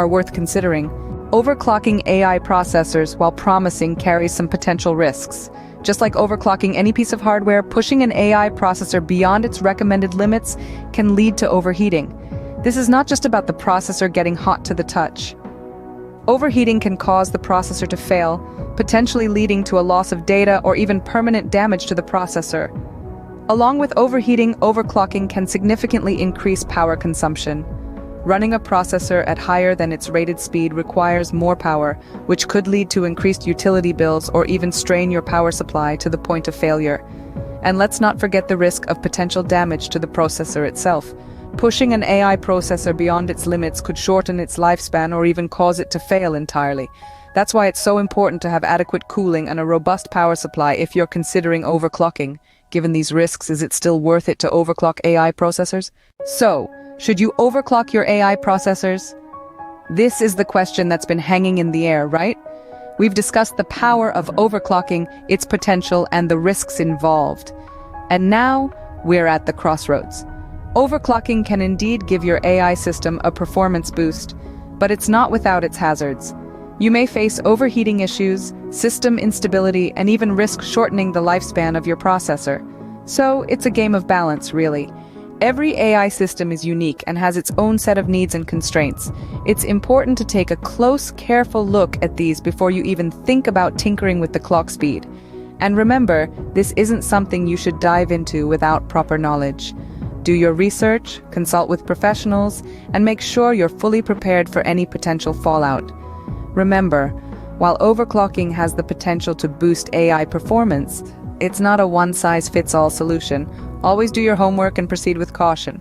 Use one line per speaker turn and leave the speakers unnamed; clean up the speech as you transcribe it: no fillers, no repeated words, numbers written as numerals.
are worth considering. Overclocking AI processors while promising carries some potential risks. Just like overclocking any piece of hardware, pushing an AI processor beyond its recommended limits can lead to overheating. This is not just about the processor getting hot to the touch. Overheating can cause the processor to fail, potentially leading to a loss of data or even permanent damage to the processor. Along with overheating, overclocking can significantly increase power consumption. Running a processor at higher than its rated speed requires more power, which could lead to increased utility bills or even strain your power supply to the point of failure. And let's not forget the risk of potential damage to the processor itself. Pushing an AI processor beyond its limits could shorten its lifespan or even cause it to fail entirely. That's why it's so important to have adequate cooling and a robust power supply if you're considering overclocking. Given these risks, is it still worth it to overclock AI processors? So, should you overclock your AI processors? This is the question that's been hanging in the air, right? We've discussed the power of overclocking, its potential, and the risks involved. And now, we're at the crossroads. Overclocking can indeed give your AI system a performance boost, but it's not without its hazards. You may face overheating issues, system instability, and even risk shortening the lifespan of your processor. So, it's a game of balance, really. Every AI system is unique and has its own set of needs and constraints. It's important to take a close, careful look at these before you even think about tinkering with the clock speed. And remember, this isn't something you should dive into without proper knowledge. Do your research, consult with professionals, and make sure you're fully prepared for any potential fallout. Remember, while overclocking has the potential to boost AI performance, it's not a one-size-fits-all solution. Always do your homework and proceed with caution.